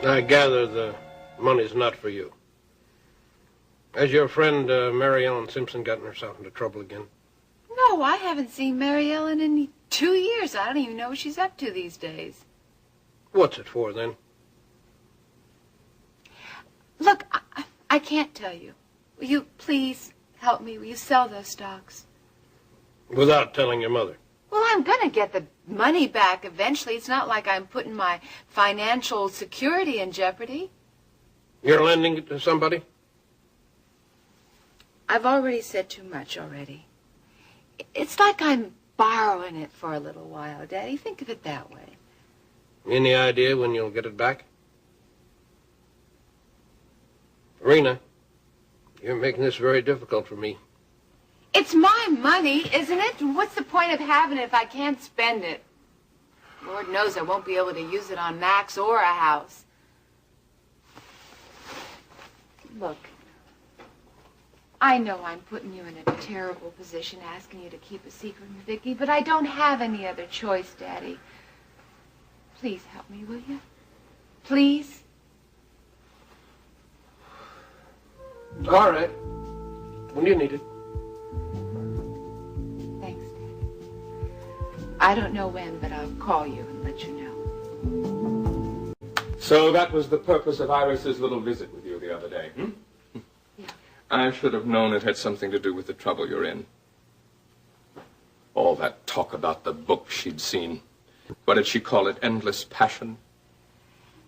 I gather the money's not for you. Has your friend Mary Ellen Simpson gotten herself into trouble again? No, I haven't seen Mary Ellen in 2 years. I don't even know what she's up to these days. What's it for, then? Look, I can't tell you. Will you please help me? Will you sell those stocks? Without telling your mother? Well, I'm going to get the money back eventually. It's not like I'm putting my financial security in jeopardy. You're lending it to somebody? I've already said too much already. It's like I'm borrowing it for a little while, Daddy. Think of it that way. Any idea when you'll get it back? Rena, you're making this very difficult for me. It's my money, isn't it? What's the point of having it if I can't spend it? Lord knows I won't be able to use it on Max or a house. Look, I know I'm putting you in a terrible position asking you to keep a secret from Vicky, but I don't have any other choice, Daddy. Please help me, will you? Please? All right. When you need it. Thanks, Daddy. I don't know when, but I'll call you and let you know. So that was the purpose of Iris's little visit with you the other day, hmm? Yeah. I should have known it had something to do with the trouble you're in. All that talk about the book she'd seen. What did she call it? Endless Passion?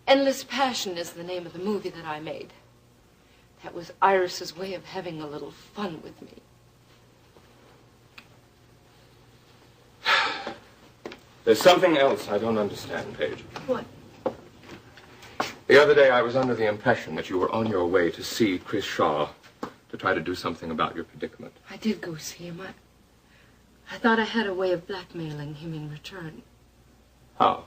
Endless Passion is the name of the movie that I made. That was Iris's way of having a little fun with me. There's something else I don't understand, Paige. What? The other day I was under the impression that you were on your way to see Chris Shaw to try to do something about your predicament. I did go see him. I thought I had a way of blackmailing him in return. How?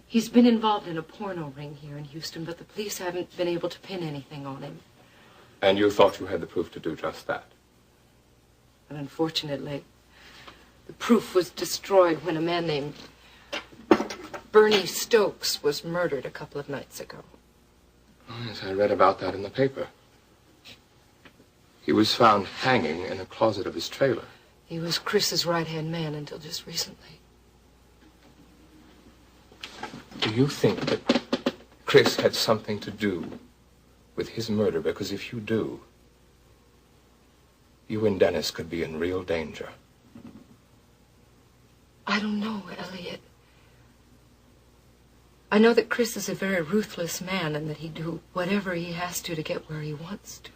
He's been involved in a porno ring here in Houston, but the police haven't been able to pin anything on him. And you thought you had the proof to do just that? But unfortunately, the proof was destroyed when a man named Bernie Stokes was murdered a couple of nights ago. Oh, yes, I read about that in the paper. He was found hanging in a closet of his trailer. He was Chris's right-hand man until just recently. Do you think that Chris had something to do with his murder? Because if you do, you and Dennis could be in real danger. I don't know, Elliot. I know that Chris is a very ruthless man and that he'd do whatever he has to get where he wants to.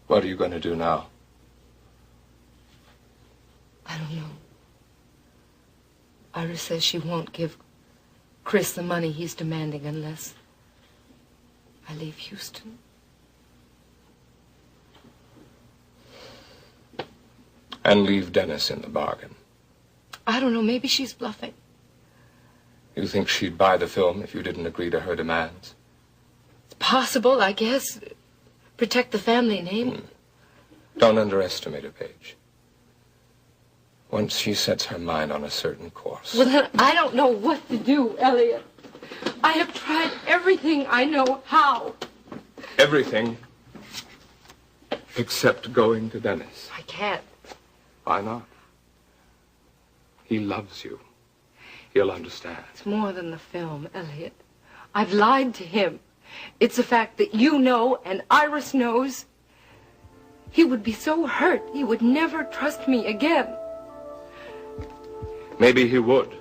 What are you going to do now? I don't know. Iris says she won't give Chris the money he's demanding unless I leave Houston. And leave Dennis in the bargain. I don't know. Maybe she's bluffing. You think she'd buy the film if you didn't agree to her demands? It's possible, I guess. Protect the family name. Don't underestimate her, Paige. Once she sets her mind on a certain course. Well, then I don't know what to do, Elliot. I have tried everything I know how. Everything except going to Dennis. I can't. Why not? He loves you. He'll understand. It's more than the film, Elliot. I've lied to him. It's a fact that you know and Iris knows. He would be so hurt he would never trust me again. Maybe he would.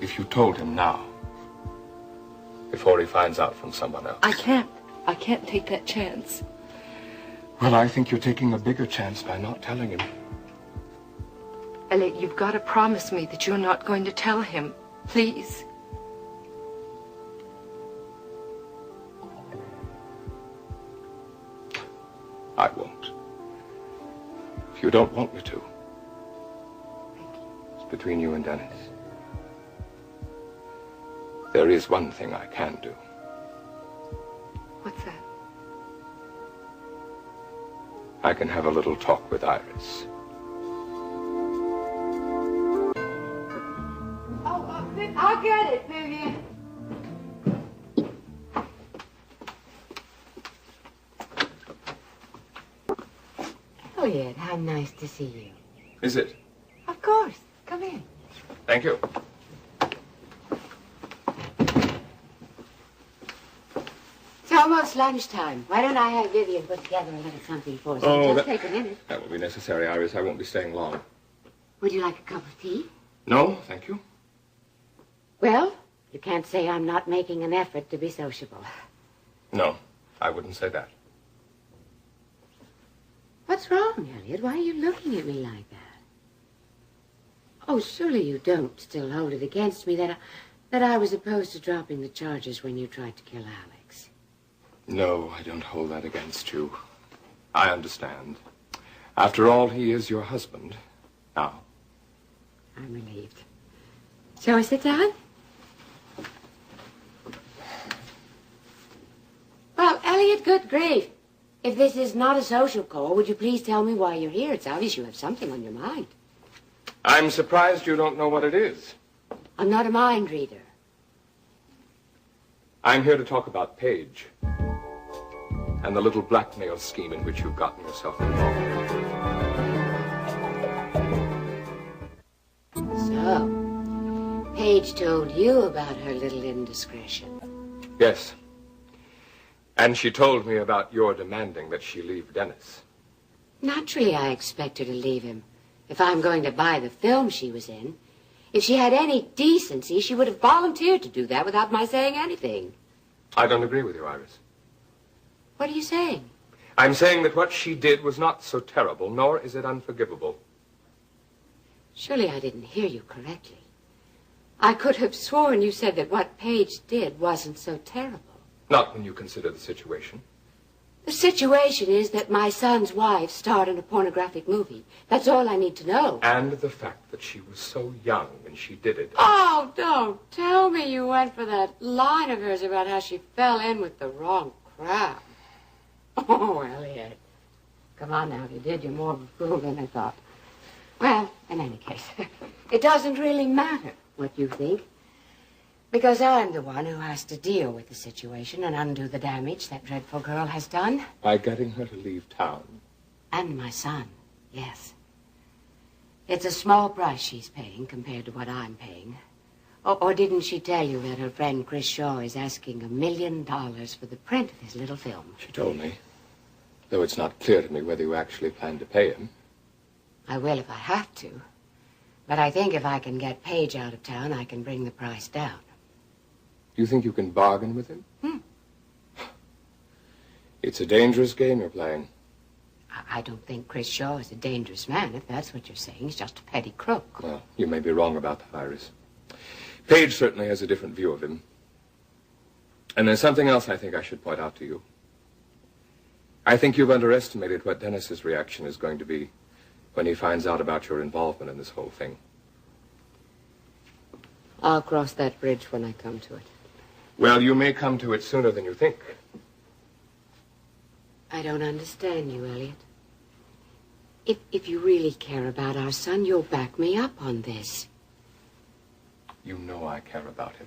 If you told him now. Before he finds out from someone else. I can't. I can't take that chance. Well, I think you're taking a bigger chance by not telling him. Elliot, you've got to promise me that you're not going to tell him. Please. I won't. If you don't want me to. It's between you and Dennis. There is one thing I can do. What's that? I can have a little talk with Iris. I'll get it, Vivian. Elliot, how nice to see you. Is it? Of course. Come in. Thank you. It's almost lunchtime. Why don't I have Vivian put together a little something for us? Oh, Just take a minute. That will be necessary, Iris. I won't be staying long. Would you like a cup of tea? No, thank you. Well, you can't say I'm not making an effort to be sociable. No, I wouldn't say that. What's wrong, Elliot? Why are you looking at me like that? Oh, surely you don't still hold it against me that I was opposed to dropping the charges when you tried to kill Alex. No, I don't hold that against you. I understand. After all, he is your husband. Now. I'm relieved. Shall we sit down? Well, Elliot, good grief. If this is not a social call, would you please tell me why you're here? It's obvious you have something on your mind. I'm surprised you don't know what it is. I'm not a mind reader. I'm here to talk about Paige and the little blackmail scheme in which you've gotten yourself involved. So, Paige told you about her little indiscretion. Yes. And she told me about your demanding that she leave Dennis. Naturally, I expect her to leave him. If I'm going to buy the film she was in, if she had any decency, she would have volunteered to do that without my saying anything. I don't agree with you, Iris. What are you saying? I'm saying that what she did was not so terrible, nor is it unforgivable. Surely I didn't hear you correctly. I could have sworn you said that what Paige did wasn't so terrible. Not when you consider the situation. The situation is that my son's wife starred in a pornographic movie. That's all I need to know. And the fact that she was so young when she did it. Oh, don't tell me you went for that line of hers about how she fell in with the wrong crowd. Oh, Elliot. Come on now, if you did, you're more of a fool than I thought. Well, in any case, it doesn't really matter what you think. Because I'm the one who has to deal with the situation and undo the damage that dreadful girl has done. By getting her to leave town. And my son, yes. It's a small price she's paying compared to what I'm paying. Or didn't she tell you that her friend Chris Shaw is asking $1 million for the print of his little film? She told me. Though it's not clear to me whether you actually plan to pay him. I will if I have to. But I think if I can get Paige out of town, I can bring the price down. You think you can bargain with him? It's a dangerous game you're playing. I don't think Chris Shaw is a dangerous man, if that's what you're saying. He's just a petty crook. Well, you may be wrong about that, Iris. Paige certainly has a different view of him. And there's something else I think I should point out to you. I think you've underestimated what Dennis's reaction is going to be when he finds out about your involvement in this whole thing. I'll cross that bridge when I come to it. Well, you may come to it sooner than you think. I don't understand you, Elliot. If you really care about our son, you'll back me up on this. You know I care about him.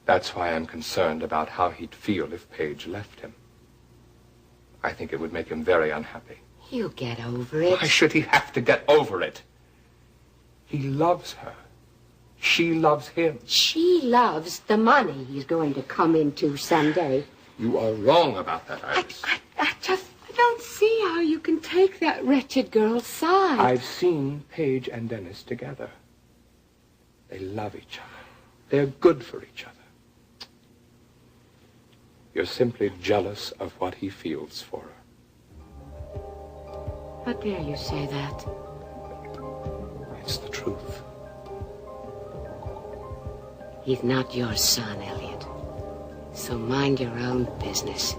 That's why I'm concerned about how he'd feel if Paige left him. I think it would make him very unhappy. He'll get over it. Why should he have to get over it? He loves her. She loves him. She loves the money he's going to come into someday. You are wrong about that, Iris. I don't see how you can take that wretched girl's side. I've seen Paige and Dennis together. They love each other. They're good for each other. You're simply jealous of what he feels for her. How dare you say that? It's the truth. He's not your son, Elliot. So mind your own business.